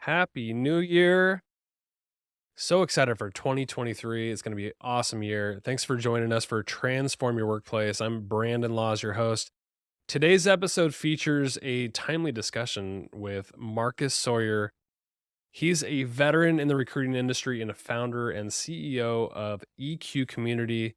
Happy New Year. So excited for 2023. It's going to be an awesome year. Thanks for joining us for Transform Your Workplace. I'm Brandon Laws, your host. Today's episode features a timely discussion with Marcus Sawyerr. He's a veteran in the recruiting industry and a founder and CEO of EQ Community.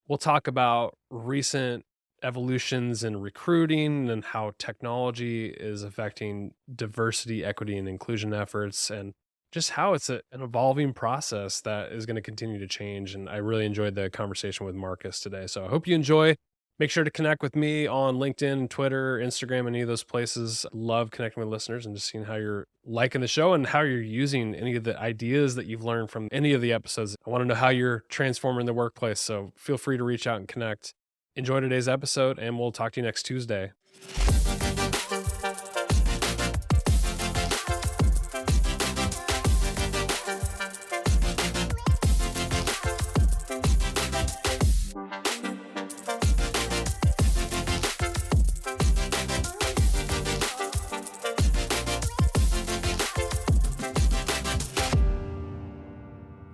We'll talk about recent evolutions in recruiting and how technology is affecting diversity, equity, and inclusion efforts, and just how it's an evolving process that is going to continue to change. And I really enjoyed the conversation with Marcus today. So I hope you enjoy. Make sure to connect with me on LinkedIn, Twitter, Instagram, any of those places. Love connecting with listeners and just seeing how you're liking the show and how you're using any of the ideas that you've learned from any of the episodes. I want to know how you're transforming the workplace. So feel free to reach out and connect. Enjoy today's episode, and we'll talk to you next Tuesday.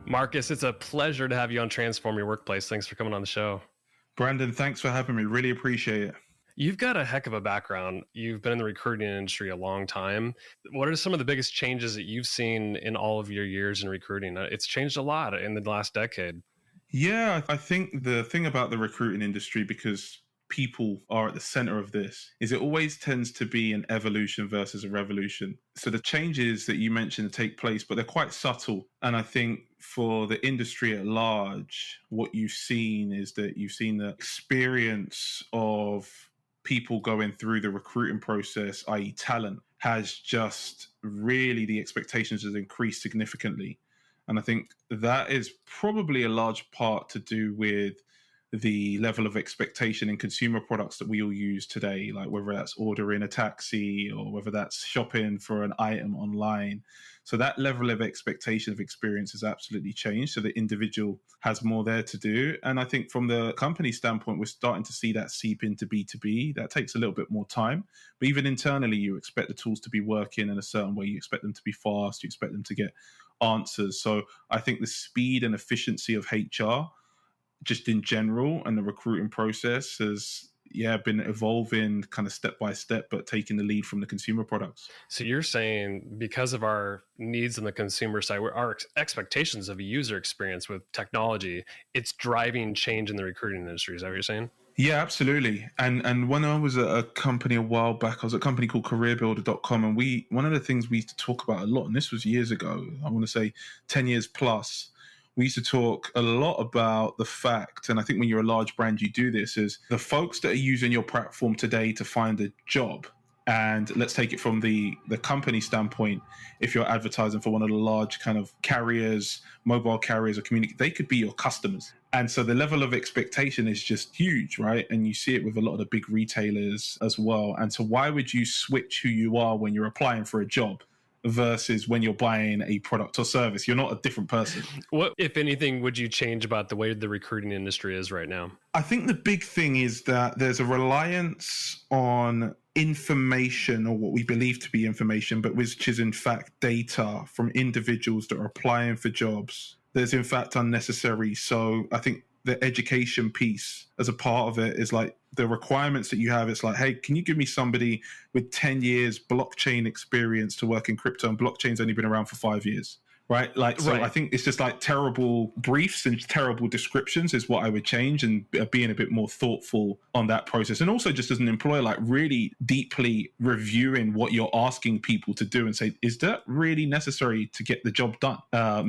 Marcus, it's a pleasure to have you on Transform Your Workplace. Thanks for coming on the show. Brandon, thanks for having me. Really appreciate it. You've got a heck of a background. You've been in the recruiting industry a long time. What are some of the biggest changes that you've seen in all of your years in recruiting? It's changed a lot in the last decade. Yeah, I think the thing about the recruiting industry, because people are at the center of this, is it always tends to be an evolution versus a revolution. So the changes that you mentioned take place, but they're quite subtle. And I think for the industry at large, what you've seen is that you've seen the experience of people going through the recruiting process, i.e. talent, has just really, the expectations has increased significantly. And I think that is probably a large part to do with the level of expectation in consumer products that we all use today, like whether that's ordering a taxi or whether that's shopping for an item online. So that level of expectation of experience has absolutely changed. So the individual has more there to do. And I think from the company standpoint, we're starting to see that seep into B2B. That takes a little bit more time. But even internally, you expect the tools to be working in a certain way. You expect them to be fast. You expect them to get answers. So I think the speed and efficiency of HR just in general and the recruiting process has been evolving kind of step by step, but taking the lead from the consumer products. So you're saying because of our needs on the consumer side, our expectations of a user experience with technology, it's driving change in the recruiting industry. Is that what you're saying? Yeah, absolutely. And when I was at a company a while back, I was at a company called careerbuilder.com, and one of the things we used to talk about a lot, and this was years ago, I want to say 10 years plus, we used to talk a lot about the fact, and I think when you're a large brand, you do this, is the folks that are using your platform today to find a job. And let's take it from the company standpoint. If you're advertising for one of the large kind of carriers, mobile carriers or community, they could be your customers. And so the level of expectation is just huge, right? And you see it with a lot of the big retailers as well. And so why would you switch who you are when you're applying for a job versus when you're buying a product or service? You're not a different person. What, if anything, would you change about the way the recruiting industry is right now? I think the big thing is that there's a reliance on information, or what we believe to be information, but which is in fact data from individuals that are applying for jobs. There's in fact unnecessary. So I think the education piece as a part of it is like the requirements that you have. It's like, hey, can you give me somebody with 10 years blockchain experience to work in crypto? And blockchain's only been around for 5 years. Right. Like, so right. I think it's just like terrible briefs and terrible descriptions is what I would change, and being a bit more thoughtful on that process. And also just as an employer, like really deeply reviewing what you're asking people to do and say, is that really necessary to get the job done?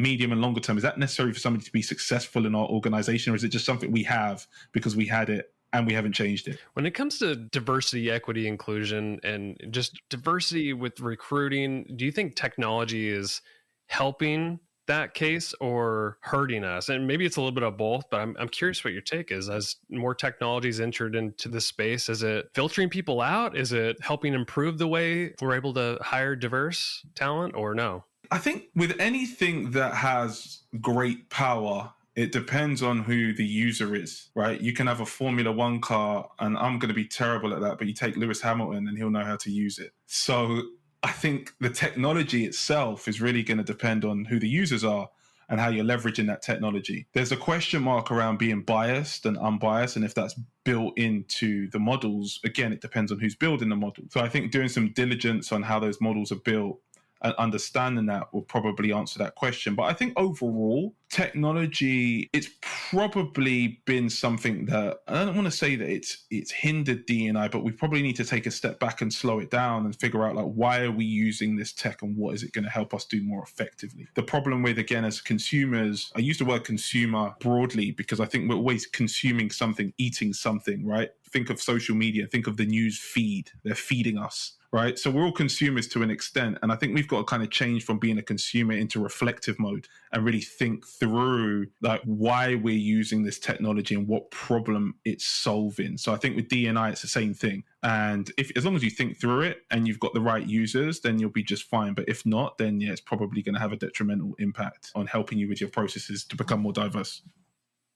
Medium and longer term, is that necessary for somebody to be successful in our organization? Or is it just something we have because we had it and we haven't changed it? When it comes to diversity, equity, inclusion, and just diversity with recruiting, do you think technology is helping that case or hurting us? And maybe it's a little bit of both, but I'm curious what your take is. As more technologies entered into the space, is it filtering people out? Is it helping improve the way we're able to hire diverse talent, or no? I think with anything that has great power, it depends on who the user is, right? You can have a Formula One car, and I'm going to be terrible at that, but you take Lewis Hamilton and he'll know how to use it. So I think the technology itself is really going to depend on who the users are and how you're leveraging that technology. There's a question mark around being biased and unbiased, and if that's built into the models. Again, it depends on who's building the model. So I think doing some diligence on how those models are built and understanding that will probably answer that question. But I think overall, technology, it's probably been something that, I don't want to say that it's hindered D&I, but we probably need to take a step back and slow it down and figure out, like, why are we using this tech and what is it going to help us do more effectively? The problem with, again, as consumers, I use the word consumer broadly because I think we're always consuming something, eating something, right? Think of social media, think of the news feed. They're feeding us. Right. So we're all consumers to an extent. And I think we've got to kind of change from being a consumer into reflective mode and really think through, like, why we're using this technology and what problem it's solving. So I think with D&I, it's the same thing. And as long as you think through it and you've got the right users, then you'll be just fine. But if not, then yeah, it's probably going to have a detrimental impact on helping you with your processes to become more diverse.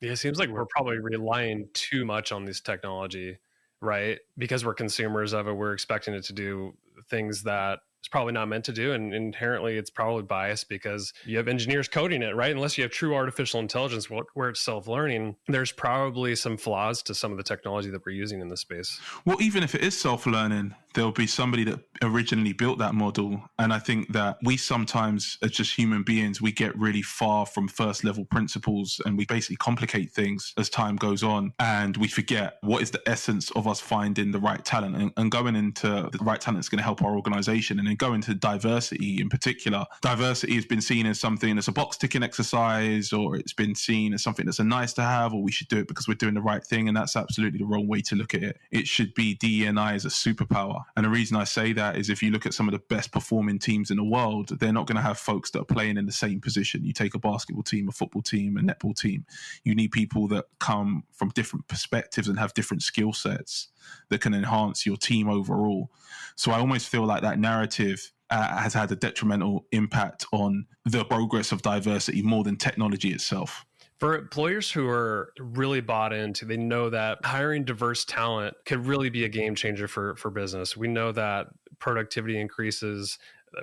Yeah, it seems like we're probably relying too much on this technology, right? Because we're consumers of it, we're expecting it to do things that it's probably not meant to do. And inherently, it's probably biased because you have engineers coding it, right? Unless you have true artificial intelligence where it's self-learning, there's probably some flaws to some of the technology that we're using in this space. Well, even if it is self-learning, there'll be somebody that originally built that model. And I think that we sometimes, as just human beings, we get really far from first level principles and we basically complicate things as time goes on. And we forget what is the essence of us finding the right talent and going into the right talent is going to help our organization. And then go into diversity in particular. Diversity has been seen as something that's a box ticking exercise, or it's been seen as something that's a nice to have, or we should do it because we're doing the right thing. And that's absolutely the wrong way to look at it. It should be DE&I as a superpower. And the reason I say that is if you look at some of the best performing teams in the world, they're not going to have folks that are playing in the same position. You take a basketball team, a football team, a netball team. You need people that come from different perspectives and have different skill sets that can enhance your team overall. So I almost feel like that narrative has had a detrimental impact on the progress of diversity more than technology itself. For employers who are really bought into, they know that hiring diverse talent could really be a game changer for business. We know that productivity increases,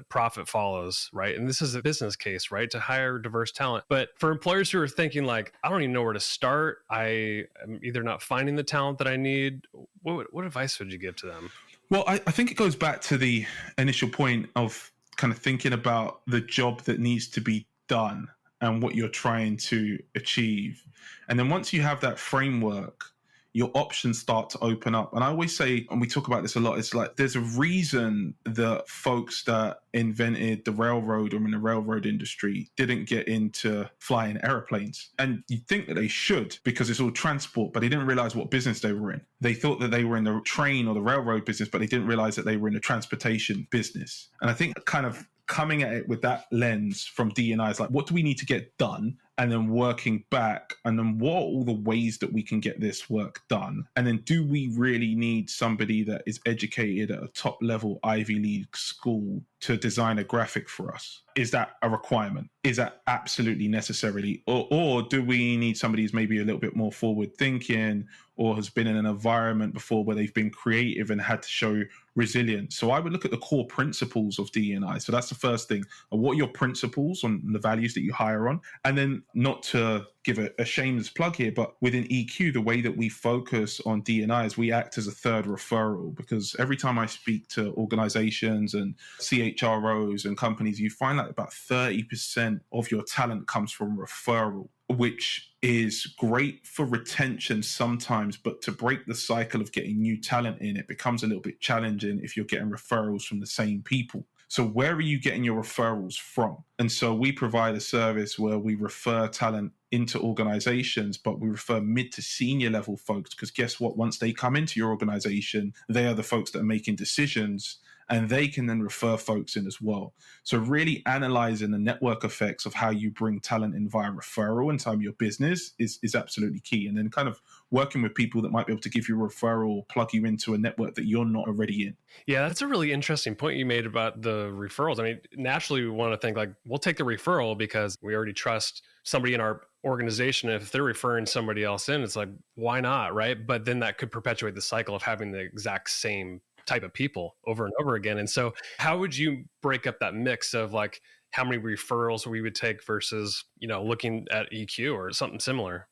profit follows, right? And this is a business case, right? To hire diverse talent. But for employers who are thinking like, I don't even know where to start, I am either not finding the talent that I need, what advice would you give to them? Well, I think it goes back to the initial point of kind of thinking about the job that needs to be done and what you're trying to achieve. And then once you have that framework, your options start to open up. And I always say, and we talk about this a lot, it's like there's a reason that folks that invented the railroad or in the railroad industry didn't get into flying airplanes. And you'd think that they should because it's all transport, but they didn't realize what business they were in. They thought that they were in the train or the railroad business, but they didn't realize that they were in the transportation business. And I think kind of coming at it with that lens from D&I is like, what do we need to get done? And then working back, and then what are all the ways that we can get this work done? And then do we really need somebody that is educated at a top level Ivy League school to design a graphic for us? Is that a requirement? Is that absolutely necessarily? Or do we need somebody who's maybe a little bit more forward thinking or has been in an environment before where they've been creative and had to show resilience? So I would look at the core principles of D&I. So that's the first thing. What are your principles on the values that you hire on? And then, not to give a shameless plug here, but within EQ, the way that we focus on D&I is we act as a third referral, because every time I speak to organizations and CHROs and companies, you find that about 30% of your talent comes from referral, which is great for retention sometimes, but to break the cycle of getting new talent in, it becomes a little bit challenging if you're getting referrals from the same people. So where are you getting your referrals from? And so we provide a service where we refer talent into organizations, but we refer mid to senior level folks, because guess what? Once they come into your organization, they are the folks that are making decisions, and they can then refer folks in as well. So really analyzing the network effects of how you bring talent in via referral inside your business is absolutely key. And then kind of working with people that might be able to give you a referral, plug you into a network that you're not already in. Yeah, that's a really interesting point you made about the referrals. I mean, naturally we want to think like, we'll take the referral because we already trust somebody in our organization. If they're referring somebody else in, it's like, why not, right? But then that could perpetuate the cycle of having the exact same type of people over and over again. And so how would you break up that mix of like how many referrals we would take versus, looking at EQ or something similar?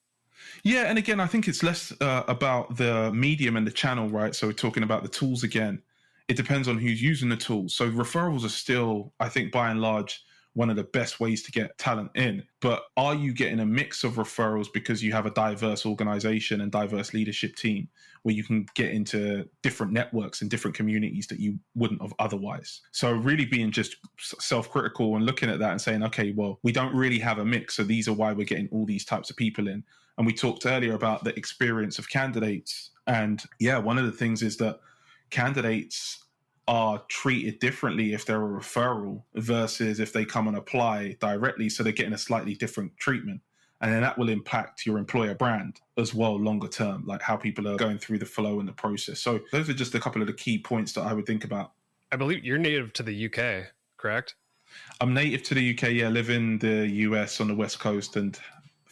Yeah, and again, I think it's less about the medium and the channel, right? So we're talking about the tools again. It depends on who's using the tools. So referrals are still, I think, by and large, one of the best ways to get talent in. But are you getting a mix of referrals because you have a diverse organization and diverse leadership team where you can get into different networks and different communities that you wouldn't have otherwise? So really being just self-critical and looking at that and saying, okay, well, we don't really have a mix. So these are why we're getting all these types of people in. And we talked earlier about the experience of candidates. And yeah, one of the things is that candidates are treated differently if they're a referral versus if they come and apply directly. So they're getting a slightly different treatment. And then that will impact your employer brand as well, longer term, like how people are going through the flow and the process. So those are just a couple of the key points that I would think about. I believe you're native to the UK, correct? I'm native to the UK, yeah, live in the US on the West Coast, and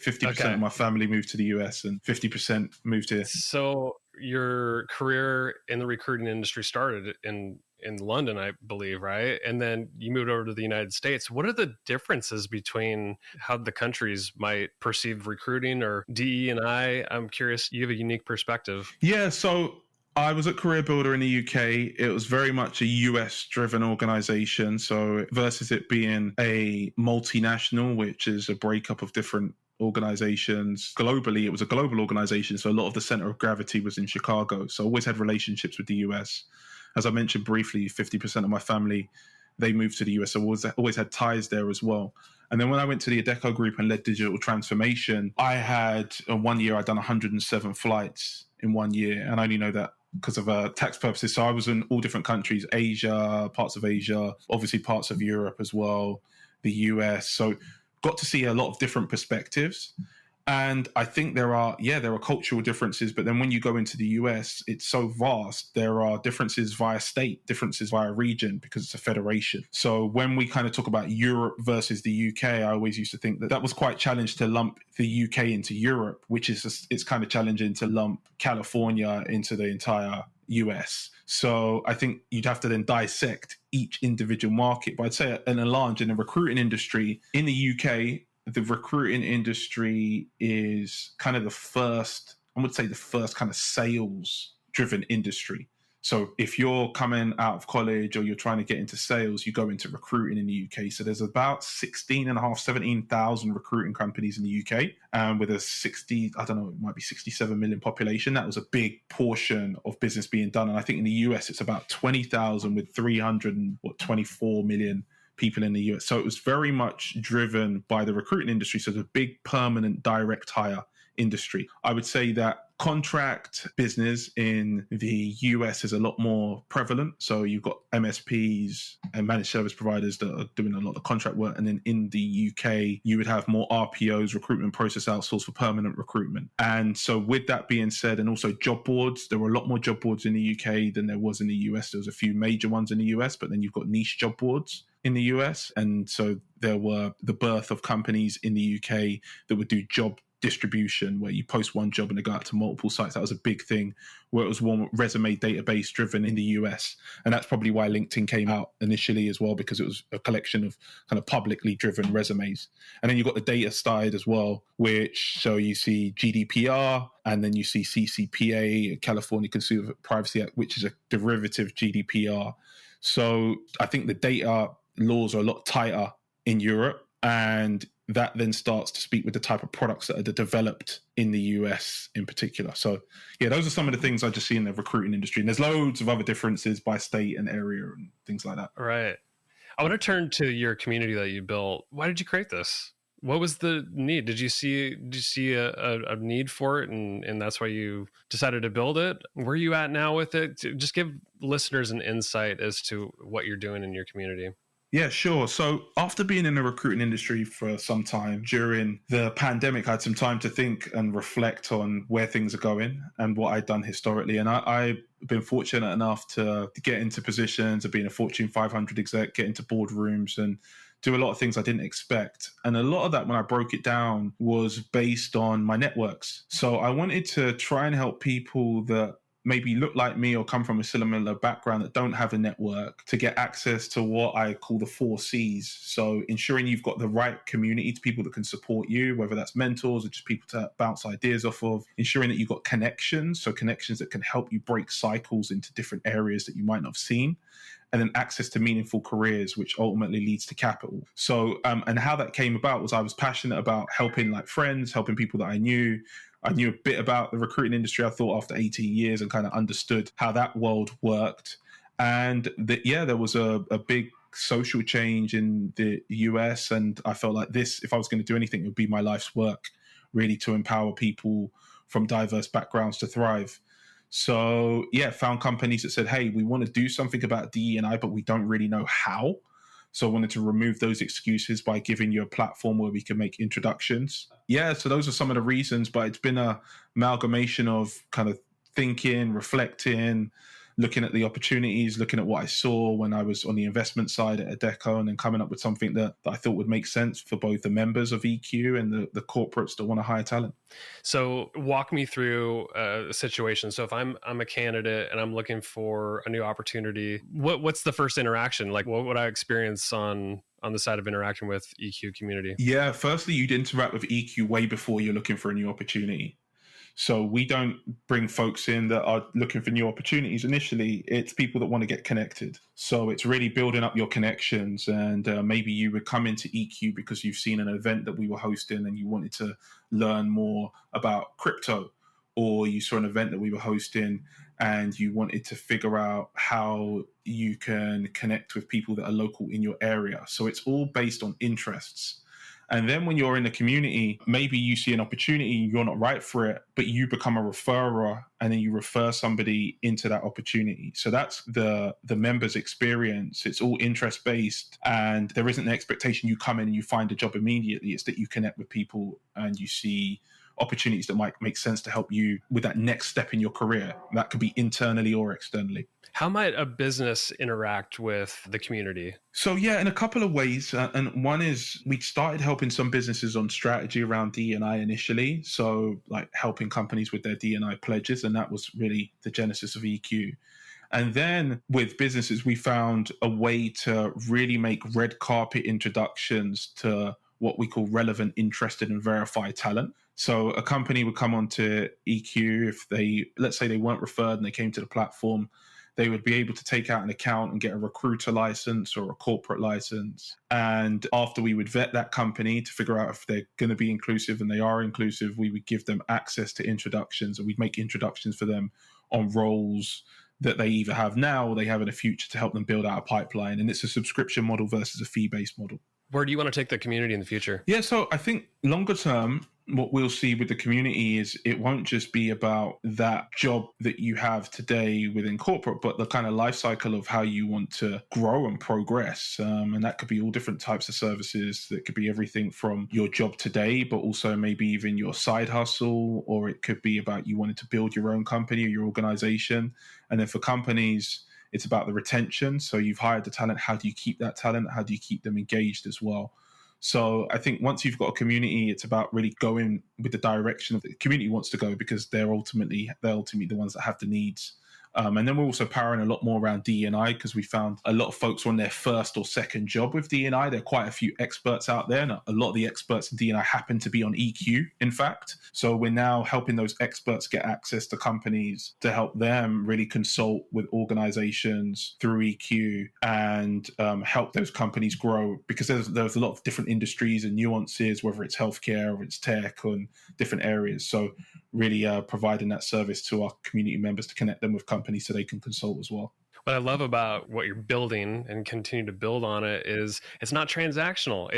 50% of my family moved to the US and 50% moved here. So your career in the recruiting industry started in London, I believe, right? And then you moved over to the United States. What are the differences between how the countries might perceive recruiting or DE&I? I'm curious. You have a unique perspective. Yeah, so I was at Career Builder in the UK. It was very much a US-driven organization. So versus it being a multinational, which is a breakup of different organizations globally, it was a global organization. So a lot of the center of gravity was in Chicago. So I always had relationships with the US. As I mentioned briefly, 50% of my family, they moved to the US. So I always had ties there as well. And then when I went to the Adecco Group and led digital transformation, I had, in 1 year, I'd done 107 flights in 1 year. And I only know that because of tax purposes. So I was in all different countries, Asia, parts of Asia, obviously parts of Europe as well, the US. So got to see a lot of different perspectives. And I think there are cultural differences, but then when you go into the US, it's so vast. There are differences via state, differences via region, because it's a federation. So when we kind of talk about Europe versus the UK, I always used to think that was quite challenged to lump the UK into Europe, which is it's kind of challenging to lump California into the entire US. So I think you'd have to then dissect each individual market. But I'd say in a large, in the recruiting industry in the UK, the recruiting industry is kind of the first kind of sales driven industry. So if you're coming out of college or you're trying to get into sales, you go into recruiting in the UK. So there's about 17,000 recruiting companies in the UK, with a 67 million population. That was a big portion of business being done. And I think in the US, it's about 20,000 with 324 million people in the US. So it was very much driven by the recruiting industry. So it's a big permanent direct hire industry. I would say that contract business in the US is a lot more prevalent. So you've got MSPs and managed service providers that are doing a lot of contract work. And then in the UK, you would have more RPOs, recruitment process outsourced for permanent recruitment. And so with that being said, and also job boards, there were a lot more job boards in the UK than there was in the US. There was a few major ones in the US, but then you've got niche job boards in the US. And so there were the birth of companies in the UK that would do job distribution, where you post one job and they go out to multiple sites. That was a big thing, where it was more resume database driven in the US. And that's probably why LinkedIn came out initially as well, because it was a collection of kind of publicly driven resumes. And then you've got the data side as well, which, so you see GDPR, and then you see CCPA, California Consumer Privacy Act, which is a derivative GDPR. So I think the data laws are a lot tighter in Europe, and that then starts to speak with the type of products that are developed in the US in particular. So yeah, those are some of the things I just see in the recruiting industry. And there's loads of other differences by state and area and things like that. Right. I want to turn to your community that you built. Why did you create this? What was the need? Did you see a need for it, and that's why you decided to build it? Where are you at now with it? Just give listeners an insight as to what you're doing in your community. Yeah, sure. So after being in the recruiting industry for some time, during the pandemic, I had some time to think and reflect on where things are going and what I'd done historically. And I've been fortunate enough to get into positions of being a Fortune 500 exec, get into boardrooms and do a lot of things I didn't expect. And a lot of that, when I broke it down, was based on my networks. So I wanted to try and help people that maybe look like me or come from a similar background that don't have a network to get access to what I call the 4 Cs. So ensuring you've got the right community to people that can support you, whether that's mentors or just people to bounce ideas off of, ensuring that you've got connections, so connections that can help you break cycles into different areas that you might not have seen, and then access to meaningful careers, which ultimately leads to capital. So, and how that came about was I was passionate about helping like friends, helping people that I knew. I knew a bit about the recruiting industry, I thought, after 18 years, and kind of understood how that world worked. And there was a big social change in the US. And I felt like this, if I was going to do anything, it would be my life's work, really, to empower people from diverse backgrounds to thrive. So found companies that said, hey, we want to do something about DE&I, but we don't really know how. So I wanted to remove those excuses by giving you a platform where we can make introductions. So those are some of the reasons, but it's been a amalgamation of kind of thinking, reflecting, looking at the opportunities, looking at what I saw when I was on the investment side at Adecco, and then coming up with something that I thought would make sense for both the members of EQ and the corporates that want to hire talent. So walk me through a situation. So if I'm a candidate and I'm looking for a new opportunity, what's the first interaction? Like, what would I experience on the side of interacting with EQ community? Yeah, firstly, you'd interact with EQ way before you're looking for a new opportunity. So we don't bring folks in that are looking for new opportunities. Initially, it's people that want to get connected. So it's really building up your connections. And maybe you would come into EQ because you've seen an event that we were hosting and you wanted to learn more about crypto, or you saw an event that we were hosting and you wanted to figure out how you can connect with people that are local in your area. So it's all based on interests. And then when you're in the community, maybe you see an opportunity, you're not right for it, but you become a referrer and then you refer somebody into that opportunity. So that's the member's experience. It's all interest based, and there isn't an expectation you come in and you find a job immediately. It's that you connect with people and you see opportunities that might make sense to help you with that next step in your career. That could be internally or externally. How might a business interact with the community? So in a couple of ways. And one is we started helping some businesses on strategy around D&I initially. So like helping companies with their D&I pledges. And that was really the genesis of EQ. And then with businesses, we found a way to really make red carpet introductions to what we call relevant, interested, and verified talent. So a company would come onto EQ if let's say they weren't referred and they came to the platform, they would be able to take out an account and get a recruiter license or a corporate license. And after we would vet that company to figure out if they're going to be inclusive, and they are inclusive, we would give them access to introductions, and we'd make introductions for them on roles that they either have now or they have in the future to help them build out a pipeline. And it's a subscription model versus a fee-based model. Where do you want to take the community in the future? Yeah, so I think longer term, what we'll see with the community is it won't just be about that job that you have today within corporate, but the kind of life cycle of how you want to grow and progress. And that could be all different types of services. That could be everything from your job today, but also maybe even your side hustle, or it could be about you wanting to build your own company or your organization. And then for companies, it's about the retention. So you've hired the talent. How do you keep that talent? How do you keep them engaged as well? So I think once you've got a community, it's about really going with the direction that the community wants to go, because they're ultimately the ones that have the needs. And then we're also powering a lot more around D&I, because we found a lot of folks on their first or second job with D&I. There are quite a few experts out there, and a lot of the experts in D&I happen to be on EQ, in fact. So we're now helping those experts get access to companies to help them really consult with organizations through EQ and help those companies grow, because there's a lot of different industries and nuances, whether it's healthcare or it's tech or in different areas. So really providing that service to our community members to connect them with companies so they can consult as well. What I love about what you're building and continue to build on it is it's not transactional.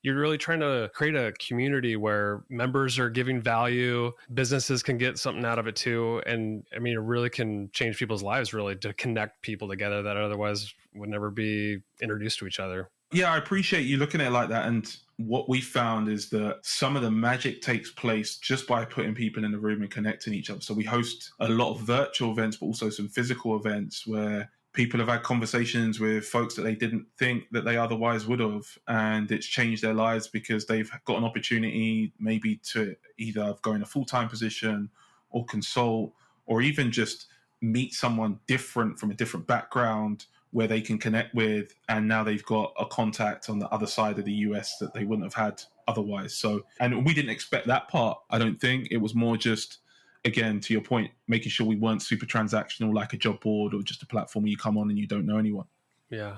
You're really trying to create a community where members are giving value, businesses can get something out of it too. And I mean, it really can change people's lives, really, to connect people together that otherwise would never be introduced to each other. Yeah, I appreciate you looking at it like that. And what we found is that some of the magic takes place just by putting people in the room and connecting each other. So we host a lot of virtual events, but also some physical events where people have had conversations with folks that they didn't think that they otherwise would have. And it's changed their lives because they've got an opportunity maybe to either go in a full-time position or consult, or even just meet someone different from a different background where they can connect with, and now they've got a contact on the other side of the US that they wouldn't have had otherwise. So, and we didn't expect that part, I don't think. It was more just, again, to your point, making sure we weren't super transactional like a job board or just a platform where you come on and you don't know anyone. Yeah.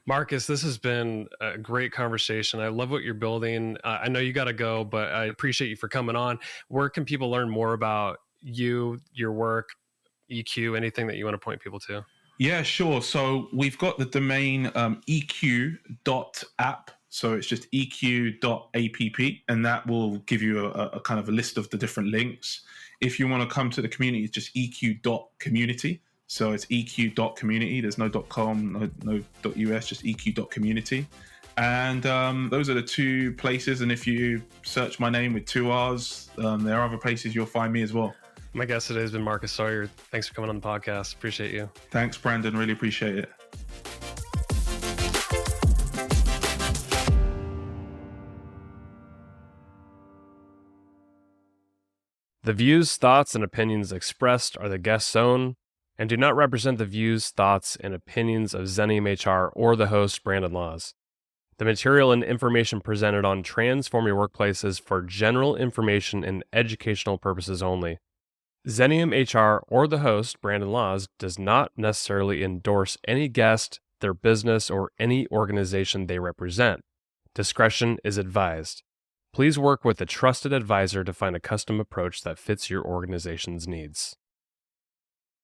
Marcus, this has been a great conversation. I love what you're building. I know you got to go, but I appreciate you for coming on. Where can people learn more about you, your work, EQ, anything that you want to point people to? Yeah, sure. So we've got the domain eq.app. So it's just eq.app, and that will give you a kind of a list of the different links. If you want to come to the community, it's just eq.community. So it's eq.community. There's no .com, no .us, just eq.community. And those are the two places. And if you search my name with 2 R's, there are other places you'll find me as well. My guest today has been Marcus Sawyerr. Thanks for coming on the podcast. Appreciate you. Thanks, Brandon. Really appreciate it. The views, thoughts, and opinions expressed are the guest's own and do not represent the views, thoughts, and opinions of Xenium HR or the host, Brandon Laws. The material and information presented on Transform Your Workplace is for general information and educational purposes only. Xenium HR or the host, Brandon Laws, does not necessarily endorse any guest, their business, or any organization they represent. Discretion is advised. Please work with a trusted advisor to find a custom approach that fits your organization's needs.